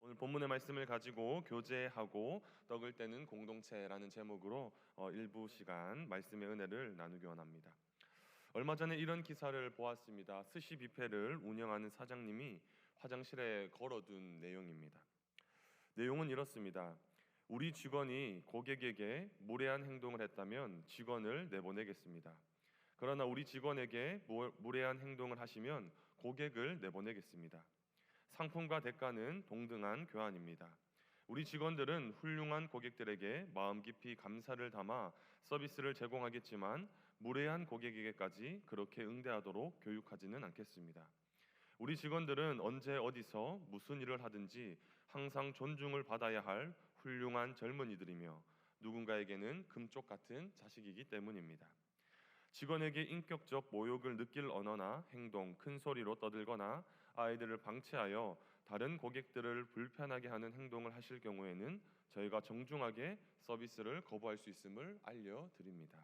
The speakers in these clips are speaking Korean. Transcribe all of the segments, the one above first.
오늘 본문의 말씀을 가지고 교제하고 떡을 떼는 공동체라는 제목으로 일부 시간 말씀의 은혜를 나누기 원합니다. 얼마 전에 이런 기사를 보았습니다. 스시 뷔페를 운영하는 사장님이 화장실에 걸어둔 내용입니다. 내용은 이렇습니다. 우리 직원이 고객에게 무례한 행동을 했다면 직원을 내보내겠습니다. 그러나 우리 직원에게 무례한 행동을 하시면 고객을 내보내겠습니다. 상품과 대가는 동등한 교환입니다. 우리 직원들은 훌륭한 고객들에게 마음 깊이 감사를 담아 서비스를 제공하겠지만 무례한 고객에게까지 그렇게 응대하도록 교육하지는 않겠습니다. 우리 직원들은 언제 어디서 무슨 일을 하든지 항상 존중을 받아야 할 훌륭한 젊은이들이며 누군가에게는 금쪽 같은 자식이기 때문입니다. 직원에게 인격적 모욕을 느낄 언어나 행동, 큰 소리로 떠들거나 아이들을 방치하여 다른 고객들을 불편하게 하는 행동을 하실 경우에는 저희가 정중하게 서비스를 거부할 수 있음을 알려드립니다.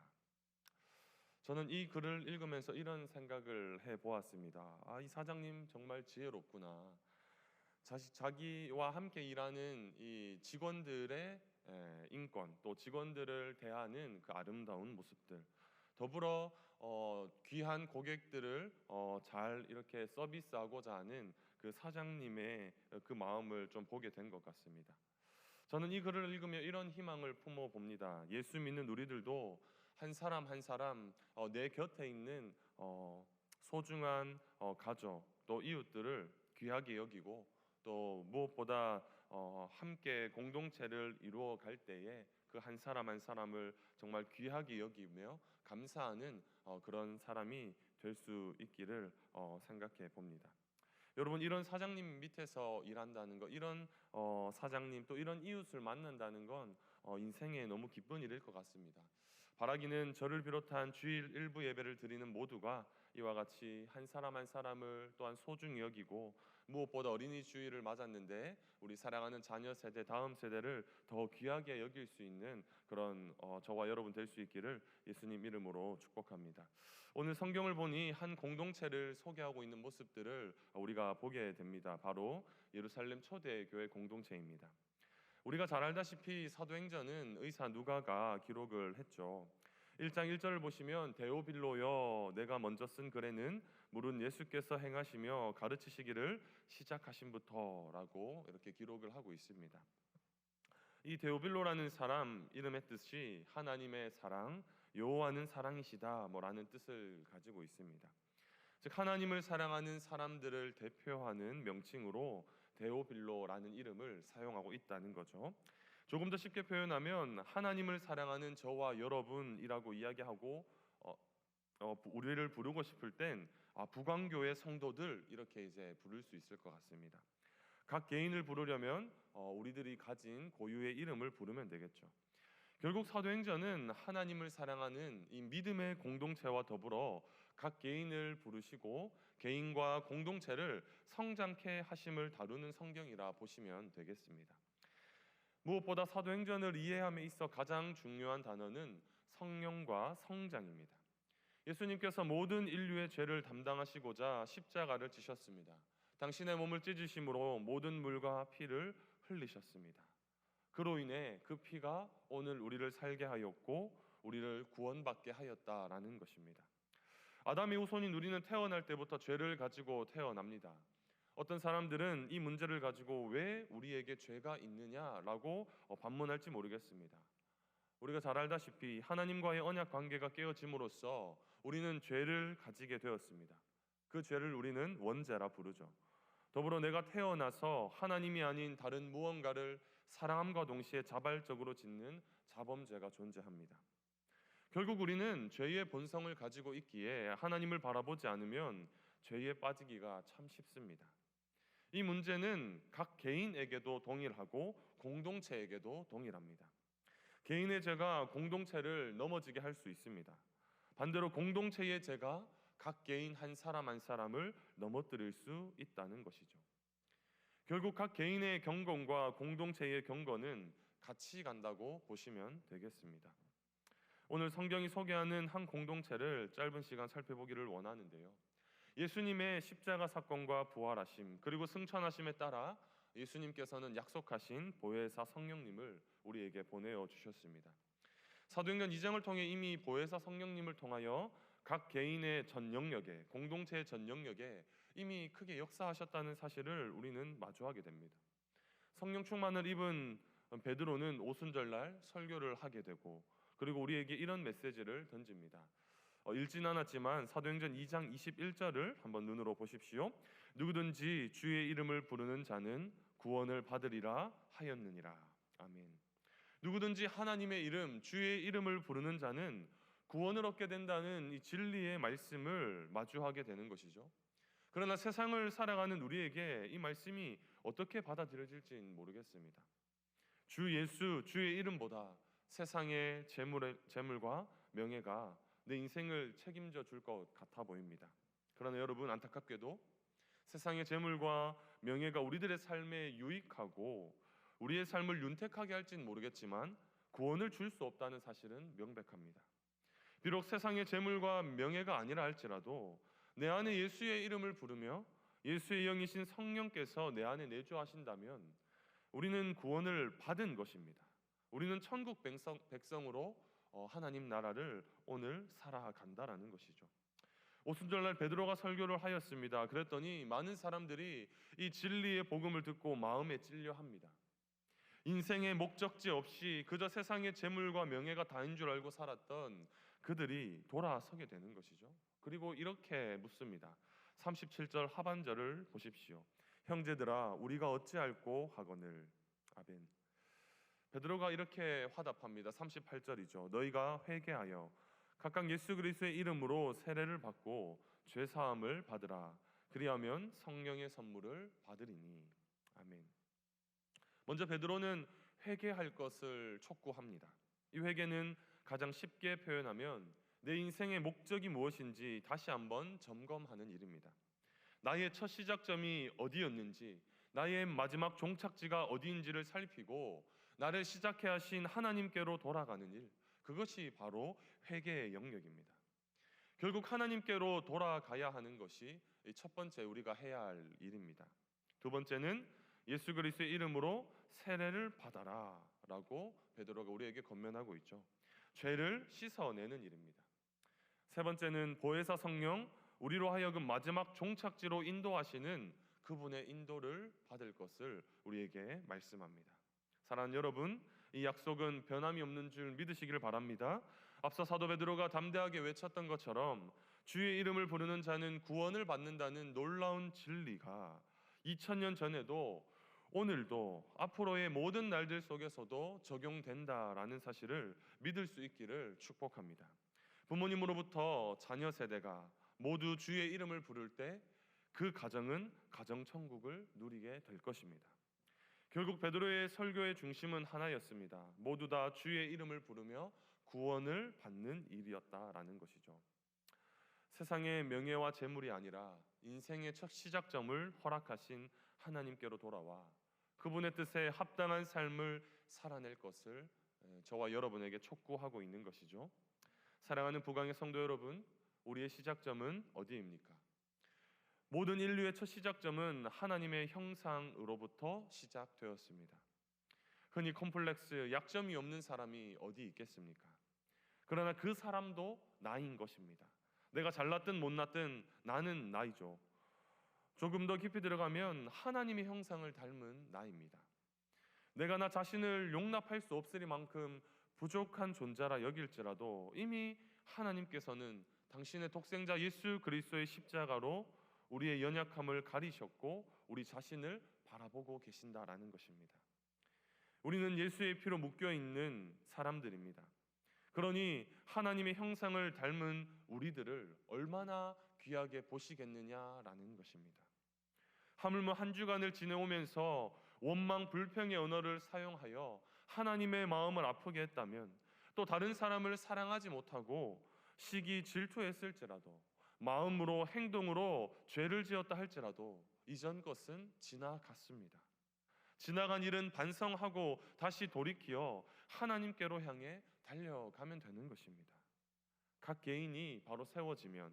저는 이 글을 읽으면서 이런 생각을 해보았습니다. 이 사장님 정말 지혜롭구나. 자기와 함께 일하는 이 직원들의 인권, 또 직원들을 대하는 그 아름다운 모습들, 더불어 귀한 고객들을 잘 이렇게 서비스하고자 하는 그 사장님의 그 마음을 좀 보게 된 것 같습니다. 저는 이 글을 읽으며 이런 희망을 품어 봅니다. 예수 믿는 우리들도 한 사람 한 사람 내 곁에 있는 소중한 가족 또 이웃들을 귀하게 여기고 또 무엇보다 함께 공동체를 이루어 갈 때에 그 한 사람 한 사람을 정말 귀하게 여기며 감사하는 그런 사람이 될 수 있기를 생각해 봅니다. 여러분, 이런 사장님 밑에서 일한다는 것, 이런 사장님 또 이런 이웃을 만난다는 건 인생에 너무 기쁜 일일 것 같습니다. 바라기는 저를 비롯한 주일 일부 예배를 드리는 모두가 이와 같이 한 사람 한 사람을 또한 소중히 여기고 무엇보다 어린이 주일을 맞았는데 우리 사랑하는 자녀 세대, 다음 세대를 더 귀하게 여길 수 있는 그런 저와 여러분 될 수 있기를 예수님 이름으로 축복합니다. 오늘 성경을 보니 한 공동체를 소개하고 있는 모습들을 우리가 보게 됩니다. 바로 예루살렘 초대교회 공동체입니다. 우리가 잘 알다시피 사도행전은 의사 누가가 기록을 했죠. 1장 1절을 보시면 데오빌로여 내가 먼저 쓴 글에는 물은 예수께서 행하시며 가르치시기를 시작하신부터라고 이렇게 기록을 하고 있습니다. 이 데오빌로라는 사람 이름의 뜻이 하나님의 사랑, 여호와는 사랑이시다 라는 뜻을 가지고 있습니다. 즉 하나님을 사랑하는 사람들을 대표하는 명칭으로 데오빌로라는 이름을 사용하고 있다는 거죠. 조금 더 쉽게 표현하면 하나님을 사랑하는 저와 여러분이라고 이야기하고 우리를 부르고 싶을 땐 북왕교회 성도들 이렇게 이제 부를 수 있을 것 같습니다. 각 개인을 부르려면 우리들이 가진 고유의 이름을 부르면 되겠죠. 결국 사도행전은 하나님을 사랑하는 이 믿음의 공동체와 더불어 각 개인을 부르시고 개인과 공동체를 성장케 하심을 다루는 성경이라 보시면 되겠습니다. 무엇보다 사도행전을 이해함에 있어 가장 중요한 단어는 성령과 성장입니다. 예수님께서 모든 인류의 죄를 담당하시고자 십자가를 지셨습니다. 당신의 몸을 찢으심으로 모든 물과 피를 흘리셨습니다. 그로 인해 그 피가 오늘 우리를 살게 하였고 우리를 구원받게 하였다라는 것입니다. 아담의 후손인 우리는 태어날 때부터 죄를 가지고 태어납니다. 어떤 사람들은 이 문제를 가지고 왜 우리에게 죄가 있느냐라고 반문할지 모르겠습니다. 우리가 잘 알다시피 하나님과의 언약 관계가 깨어짐으로써 우리는 죄를 가지게 되었습니다. 그 죄를 우리는 원죄라 부르죠. 더불어 내가 태어나서 하나님이 아닌 다른 무언가를 사랑함과 동시에 자발적으로 짓는 자범죄가 존재합니다. 결국 우리는 죄의 본성을 가지고 있기에 하나님을 바라보지 않으면 죄에 빠지기가 참 쉽습니다. 이 문제는 각 개인에게도 동일하고 공동체에게도 동일합니다. 개인의 죄가 공동체를 넘어지게 할 수 있습니다. 반대로 공동체의 죄가 각 개인 한 사람 한 사람을 넘어뜨릴 수 있다는 것이죠. 결국 각 개인의 경건과 공동체의 경건은 같이 간다고 보시면 되겠습니다. 오늘 성경이 소개하는 한 공동체를 짧은 시간 살펴보기를 원하는데요. 예수님의 십자가 사건과 부활하심 그리고 승천하심에 따라 예수님께서는 약속하신 보혜사 성령님을 우리에게 보내어 주셨습니다. 사도행전 2장을 통해 이미 보혜사 성령님을 통하여 각 개인의 전 영역에, 공동체의 전 영역에 이미 크게 역사하셨다는 사실을 우리는 마주하게 됩니다. 성령 충만을 입은 베드로는 오순절날 설교를 하게 되고, 그리고 우리에게 이런 메시지를 던집니다. 읽진 않았지만 사도행전 2장 21절을 한번 눈으로 보십시오. 누구든지 주의 이름을 부르는 자는 구원을 받으리라 하였느니라. 아멘. 누구든지 하나님의 이름, 주의 이름을 부르는 자는 구원을 얻게 된다는 이 진리의 말씀을 마주하게 되는 것이죠. 그러나 세상을 살아가는 우리에게 이 말씀이 어떻게 받아들여질지는 모르겠습니다. 주 예수, 주의 이름보다 세상의 재물과 명예가 내 인생을 책임져 줄 것 같아 보입니다. 그러나 여러분, 안타깝게도 세상의 재물과 명예가 우리들의 삶에 유익하고 우리의 삶을 윤택하게 할지는 모르겠지만 구원을 줄 수 없다는 사실은 명백합니다. 비록 세상의 재물과 명예가 아니라 할지라도 내 안에 예수의 이름을 부르며 예수의 영이신 성령께서 내 안에 내주하신다면 우리는 구원을 받은 것입니다. 우리는 천국 백성으로 하나님 나라를 오늘 살아간다라는 것이죠. 오순절날 베드로가 설교를 하였습니다. 그랬더니 많은 사람들이 이 진리의 복음을 듣고 마음에 찔려합니다. 인생의 목적지 없이 그저 세상의 재물과 명예가 다인 줄 알고 살았던 그들이 돌아서게 되는 것이죠. 그리고 이렇게 묻습니다. 37절 하반절을 보십시오. 형제들아, 우리가 어찌할꼬 하거늘. 아멘. 베드로가 이렇게 화답합니다. 38절이죠. 너희가 회개하여 각각 예수 그리스도의 이름으로 세례를 받고 죄 사함을 받으라. 그리하면 성령의 선물을 받으리니. 아멘. 먼저 베드로는 회개할 것을 촉구합니다. 이 회개는 가장 쉽게 표현하면 내 인생의 목적이 무엇인지 다시 한번 점검하는 일입니다. 나의 첫 시작점이 어디였는지, 나의 마지막 종착지가 어디인지를 살피고 나를 시작해 하신 하나님께로 돌아가는 일, 그것이 바로 회개의 영역입니다. 결국 하나님께로 돌아가야 하는 것이 첫 번째 우리가 해야 할 일입니다. 두 번째는 예수 그리스도의 이름으로 세례를 받아라 라고 베드로가 우리에게 권면하고 있죠. 죄를 씻어내는 일입니다. 세 번째는 보혜사 성령, 우리로 하여금 마지막 종착지로 인도하시는 그분의 인도를 받을 것을 우리에게 말씀합니다. 사랑하는 여러분, 이 약속은 변함이 없는 줄 믿으시기를 바랍니다. 앞서 사도 베드로가 담대하게 외쳤던 것처럼 주의 이름을 부르는 자는 구원을 받는다는 놀라운 진리가 2000년 전에도 오늘도 앞으로의 모든 날들 속에서도 적용된다라는 사실을 믿을 수 있기를 축복합니다. 부모님으로부터 자녀 세대가 모두 주의 이름을 부를 때 그 가정은 가정천국을 누리게 될 것입니다. 결국 베드로의 설교의 중심은 하나였습니다. 모두 다 주의 이름을 부르며 구원을 받는 일이었다라는 것이죠. 세상의 명예와 재물이 아니라 인생의 첫 시작점을 허락하신 하나님께로 돌아와 그분의 뜻에 합당한 삶을 살아낼 것을 저와 여러분에게 촉구하고 있는 것이죠. 사랑하는 부강의 성도 여러분, 우리의 시작점은 어디입니까? 모든 인류의 첫 시작점은 하나님의 형상으로부터 시작되었습니다. 흔히 콤플렉스, 약점이 없는 사람이 어디 있겠습니까? 그러나 그 사람도 나인 것입니다. 내가 잘났든 못났든 나는 나이죠. 조금 더 깊이 들어가면 하나님의 형상을 닮은 나입니다. 내가 나 자신을 용납할 수 없으리만큼 부족한 존재라 여길지라도 이미 하나님께서는 당신의 독생자 예수 그리스도의 십자가로 우리의 연약함을 가리셨고 우리 자신을 바라보고 계신다라는 것입니다. 우리는 예수의 피로 묶여있는 사람들입니다. 그러니 하나님의 형상을 닮은 우리들을 얼마나 귀하게 보시겠느냐라는 것입니다. 하물며 한 주간을 지내오면서 원망 불평의 언어를 사용하여 하나님의 마음을 아프게 했다면, 또 다른 사람을 사랑하지 못하고 시기 질투했을지라도, 마음으로 행동으로 죄를 지었다 할지라도 이전 것은 지나갔습니다. 지나간 일은 반성하고 다시 돌이켜 하나님께로 향해 달려가면 되는 것입니다. 각 개인이 바로 세워지면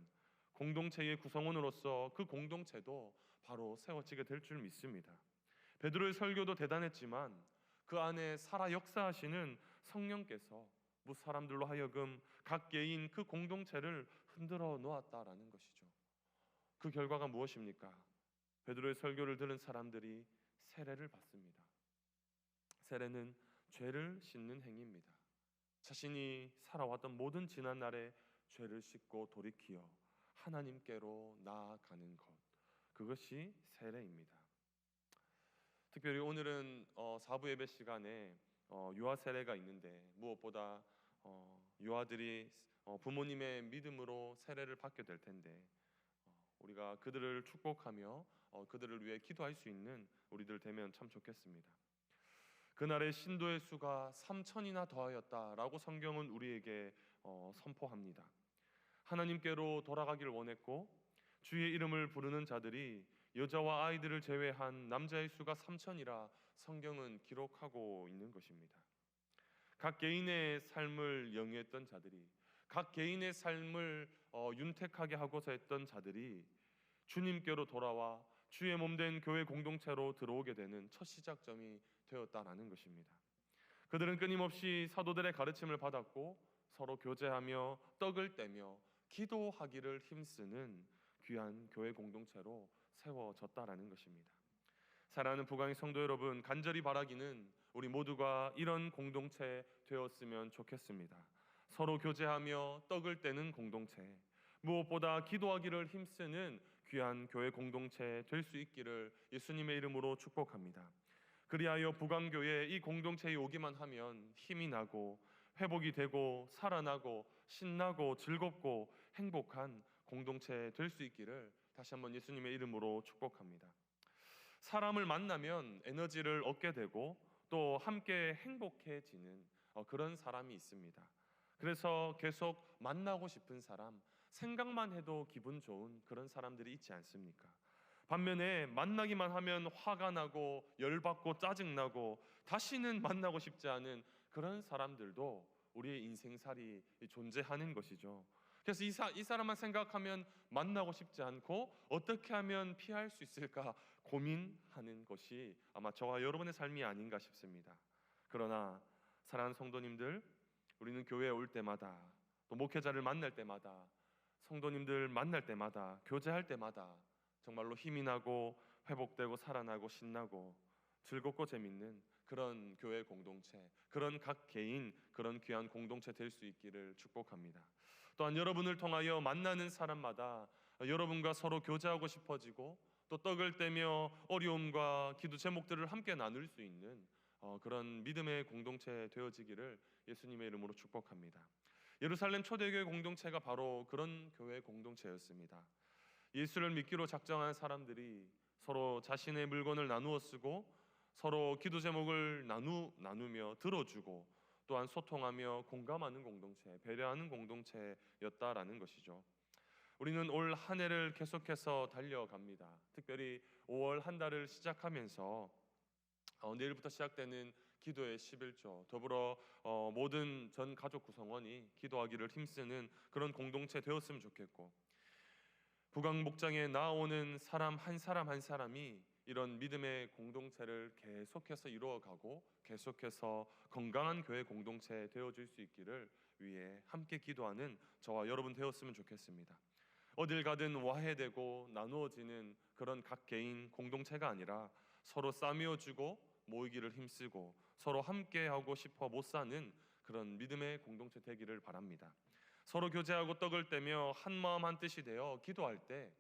공동체의 구성원으로서 그 공동체도 바로 세워지게 될 줄 믿습니다. 베드로의 설교도 대단했지만 그 안에 살아 역사하시는 성령께서 무 사람들로 하여금 각 개인 그 공동체를 흔들어 놓았다라는 것이죠. 그 결과가 무엇입니까? 베드로의 설교를 들은 사람들이 세례를 받습니다. 세례는 죄를 씻는 행위입니다. 자신이 살아왔던 모든 지난 날의 죄를 씻고 돌이키어 하나님께로 나아가는 것, 그것이 세례입니다. 특별히 오늘은 4부 예배 시간에 유아 세례가 있는데 무엇보다 유아들이 부모님의 믿음으로 세례를 받게 될 텐데 우리가 그들을 축복하며 그들을 위해 기도할 수 있는 우리들 되면 참 좋겠습니다. 그날의 신도의 수가 3,000이나 더하였다라고 성경은 우리에게 선포합니다. 하나님께로 돌아가기를 원했고 주의 이름을 부르는 자들이 여자와 아이들을 제외한 남자의 수가 3,000이라 성경은 기록하고 있는 것입니다. 각 개인의 삶을 영위했던 자들이, 각 개인의 삶을 윤택하게 하고자 했던 자들이 주님께로 돌아와 주의 몸된 교회 공동체로 들어오게 되는 첫 시작점이 되었다라는 것입니다. 그들은 끊임없이 사도들의 가르침을 받았고 서로 교제하며 떡을 떼며 기도하기를 힘쓰는 귀한 교회 공동체로 세워졌다라는 것입니다. 사랑하는 부강의 성도 여러분, 간절히 바라기는 우리 모두가 이런 공동체 되었으면 좋겠습니다. 서로 교제하며 떡을 떼는 공동체, 무엇보다 기도하기를 힘쓰는 귀한 교회 공동체 될 수 있기를 예수님의 이름으로 축복합니다. 그리하여 부강교회 이 공동체에 오기만 하면 힘이 나고 회복이 되고 살아나고 신나고 즐겁고 행복한 공동체 될 수 있기를 다시 한번 예수님의 이름으로 축복합니다. 사람을 만나면 에너지를 얻게 되고 또 함께 행복해지는 그런 사람이 있습니다. 그래서 계속 만나고 싶은 사람, 생각만 해도 기분 좋은 그런 사람들이 있지 않습니까? 반면에 만나기만 하면 화가 나고 열받고 짜증나고 다시는 만나고 싶지 않은 그런 사람들도 우리의 인생살이 존재하는 것이죠. 그래서 이 사람만 생각하면 만나고 싶지 않고 어떻게 하면 피할 수 있을까 고민하는 것이 아마 저와 여러분의 삶이 아닌가 싶습니다. 그러나 사랑하는 성도님들, 우리는 교회에 올 때마다 또 목회자를 만날 때마다 성도님들 만날 때마다 교제할 때마다 정말로 힘이 나고 회복되고 살아나고 신나고 즐겁고 재밌는 그런 교회 공동체, 그런 각 개인 그런 귀한 공동체 될 수 있기를 축복합니다. 또한 여러분을 통하여 만나는 사람마다 여러분과 서로 교제하고 싶어지고 또 떡을 떼며 어려움과 기도 제목들을 함께 나눌 수 있는 그런 믿음의 공동체 되어지기를 예수님의 이름으로 축복합니다. 예루살렘 초대교회 공동체가 바로 그런 교회 공동체였습니다. 예수를 믿기로 작정한 사람들이 서로 자신의 물건을 나누어 쓰고 서로 기도 제목을 나누며 들어주고 또한 소통하며 공감하는 공동체, 배려하는 공동체였다라는 것이죠. 우리는 올 한 해를 계속해서 달려갑니다. 특별히 5월 한 달을 시작하면서 내일부터 시작되는 기도의 11조, 더불어 모든 전 가족 구성원이 기도하기를 힘쓰는 그런 공동체 되었으면 좋겠고, 부강 목장에 나오는 사람 한 사람이 이런 믿음의 공동체를 계속해서 이루어가고 계속해서 건강한 교회 공동체 되어줄 수 있기를 위해 함께 기도하는 저와 여러분 되었으면 좋겠습니다. 어딜 가든 와해되고 나누어지는 그런 각 개인 공동체가 아니라 서로 싸매어주고 모이기를 힘쓰고 서로 함께하고 싶어 못 사는 그런 믿음의 공동체 되기를 바랍니다. 서로 교제하고 떡을 떼며 한 마음 한 뜻이 되어 기도할 때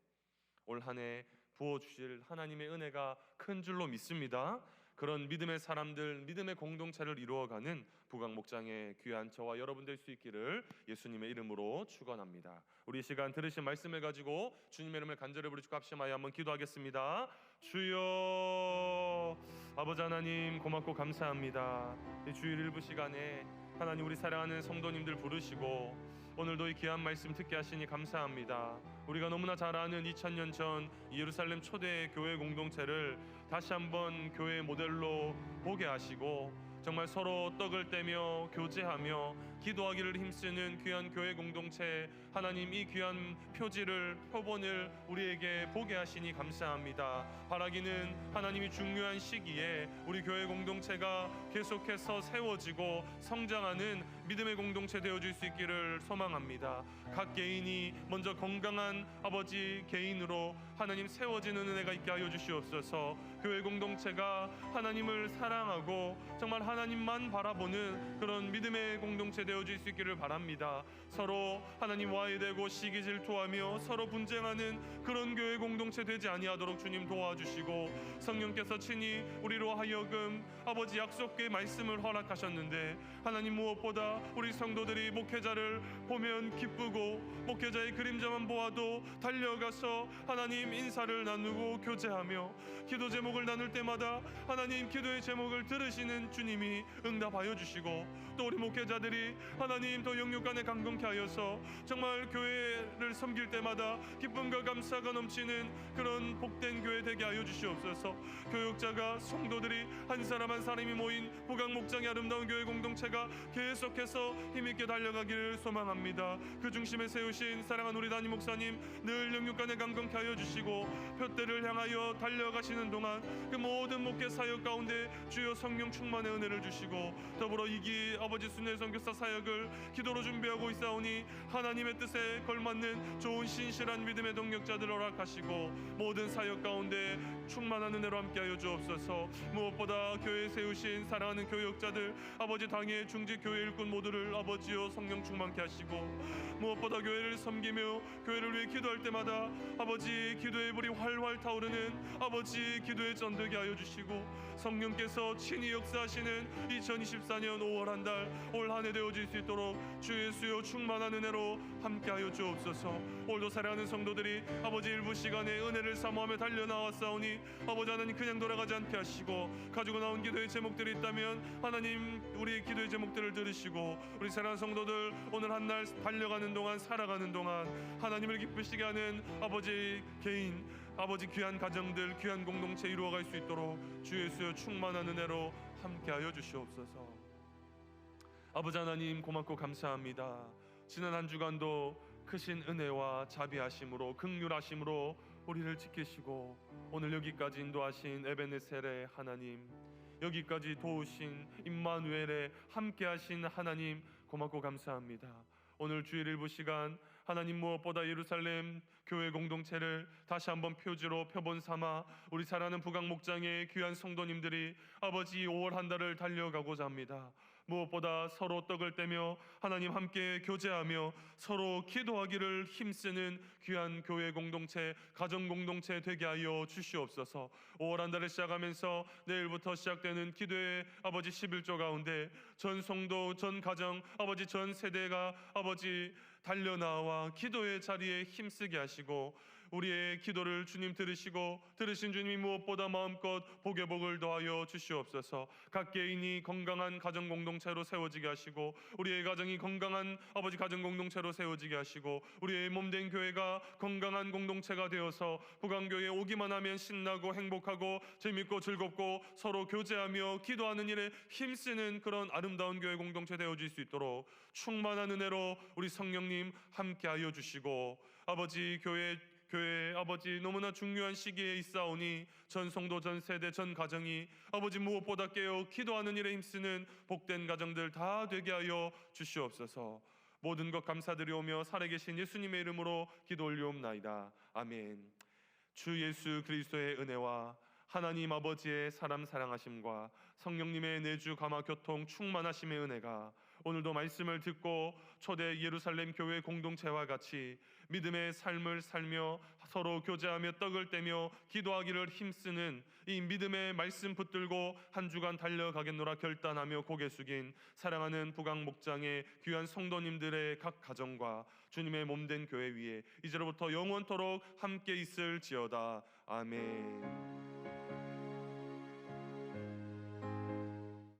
올 한 해 부어주실 하나님의 은혜가 큰 줄로 믿습니다. 그런 믿음의 사람들, 믿음의 공동체를 이루어가는 부강 목장의 귀한 저와 여러분 될 수 있기를 예수님의 이름으로 축원합니다. 우리 시간 들으신 말씀을 가지고 주님의 이름을 간절히 부르짖고 합심하여 한번 기도하겠습니다. 주여, 아버지 하나님 고맙고 감사합니다. 이 주일 일부 시간에 하나님 우리 사랑하는 성도님들 부르시고 오늘도 이 귀한 말씀 듣게 하시니 감사합니다. 우리가 너무나 잘 아는 2000년 전 예루살렘 초대 교회 공동체를 다시 한번 교회 모델로 보게 하시고 정말 서로 떡을 떼며 교제하며 기도하기를 힘쓰는 귀한 교회 공동체, 하나님 이 귀한 표본을 우리에게 보게 하시니 감사합니다. 바라기는 하나님이 중요한 시기에 우리 교회 공동체가 계속해서 세워지고 성장하는 믿음의 공동체 되어줄 수 있기를 소망합니다. 각 개인이 먼저 건강한 아버지 개인으로 하나님 세워지는 은혜가 있게 하여 주시옵소서. 교회 공동체가 하나님을 사랑하고 정말 하나님만 바라보는 그런 믿음의 공동체 되어줄 수 있기를 바랍니다. 서로 하나님 와해되고 시기 질투하며 서로 분쟁하는 그런 교회 공동체 되지 아니하도록 주님 도와주시고, 성령께서 친히 우리로 하여금 아버지 약속의 말씀을 허락하셨는데 하나님 무엇보다 우리 성도들이 목회자를 보면 기쁘고 목회자의 그림자만 보아도 달려가서 하나님 인사를 나누고 교제하며 기도 제목을 나눌 때마다 하나님 기도의 제목을 들으시는 주님이 응답하여 주시고, 또 우리 목회자들이 하나님 더 영육간에 강건케 하여서 정말 교회를 섬길 때마다 기쁨과 감사가 넘치는 그런 복된 교회 되게 하여 주시옵소서. 교육자가 성도들이 한 사람 한 사람이 모인 부각 목장의 아름다운 교회 공동체가 계속해서 힘있게 달려가기를 소망합니다. 그 중심에 세우신 사랑하는 우리 담임 목사님 늘 영육간에 강건케 하여 주시고, 표대를 향하여 달려가시는 동안 그 모든 목회 사역 가운데 주여 성령 충만의 은혜를 주시고, 더불어 이기 아버지 순회 선교사 사역을 기도로 준비하고 있사오니 하나님의 뜻에 걸맞는 좋은 신실한 믿음의 동력자들 허락하시고 모든 사역 가운데 충만한 은혜로 함께하여 주옵소서. 무엇보다 교회에 세우신 사랑하는 교역자들 아버지 당의 중직 교회 일꾼 모두를 아버지여 성령 충만케 하시고, 무엇보다 교회를 섬기며 교회를 위해 기도할 때마다 아버지 기도의 불이 활활 타오르는 아버지 기도의 전되게 하여 주시고, 성령께서 친히 역사하시는 2024년 5월 한 달 올 한 해 되어질 수 있도록 주 예수여 충만한 은혜로 함께하여 주옵소서. 오늘도 사랑하는 성도들이 아버지 일부 시간에 은혜를 사모하며 달려나왔사오니 아버지 하나님 그냥 돌아가지 않게 하시고, 가지고 나온 기도의 제목들이 있다면 하나님 우리의 기도의 제목들을 들으시고, 우리 사랑하는 성도들 오늘 한 날 달려가는 동안 살아가는 동안 하나님을 기쁘시게 하는 아버지 개인 아버지 귀한 가정들 귀한 공동체 이루어갈 수 있도록 주 예수의 충만한 은혜로 함께하여 주시옵소서. 아버지 하나님 고맙고 감사합니다. 지난 한 주간도 크신 은혜와 자비하심으로 긍휼하심으로 우리를 지키시고 오늘 여기까지 인도하신 에베네셀의 하나님, 여기까지 도우신 임마누엘의 함께하신 하나님 고맙고 감사합니다. 오늘 주일 일부 시간 하나님 무엇보다 예루살렘 교회 공동체를 다시 한번 표본 삼아 우리 사랑하는 부각 목장의 귀한 성도님들이 아버지 5월 한 달을 달려가고자 합니다. 무엇보다 서로 떡을 떼며 하나님 함께 교제하며 서로 기도하기를 힘쓰는 귀한 교회 공동체, 가정 공동체 되게 하여 주시옵소서. 5월 한 달을 시작하면서 내일부터 시작되는 기도의 아버지 11조 가운데 전 성도, 전 가정, 아버지 전 세대가 아버지 달려나와 기도의 자리에 힘쓰게 하시고, 우리의 기도를 주님 들으시고 들으신 주님이 무엇보다 마음껏 복의 복을 더하여 주시옵소서. 각 개인이 건강한 가정 공동체로 세워지게 하시고, 우리의 가정이 건강한 아버지 가정 공동체로 세워지게 하시고, 우리의 몸된 교회가 건강한 공동체가 되어서 부강교회에 오기만 하면 신나고 행복하고 재밌고 즐겁고 서로 교제하며 기도하는 일에 힘쓰는 그런 아름다운 교회 공동체 되어질 수 있도록 충만한 은혜로 우리 성령님 함께하여 주시고, 아버지 교회 아버지 너무나 중요한 시기에 있사오니 전 성도, 전 세대, 전 가정이 아버지 무엇보다 깨어 기도하는 일에 힘쓰는 복된 가정들 다 되게 하여 주시옵소서. 모든 것 감사드리오며 살아계신 예수님의 이름으로 기도 올리옵나이다. 아멘. 주 예수 그리스도의 은혜와 하나님 아버지의 사람 사랑하심과 성령님의 내주 감화 교통 충만하심의 은혜가 오늘도 말씀을 듣고 초대 예루살렘 교회 공동체와 같이 믿음의 삶을 살며 서로 교제하며 떡을 떼며 기도하기를 힘쓰는 이 믿음의 말씀 붙들고 한 주간 달려가겠노라 결단하며 고개 숙인 사랑하는 부각 목장의 귀한 성도님들의 각 가정과 주님의 몸된 교회 위에 이제로부터 영원토록 함께 있을지어다. 아멘.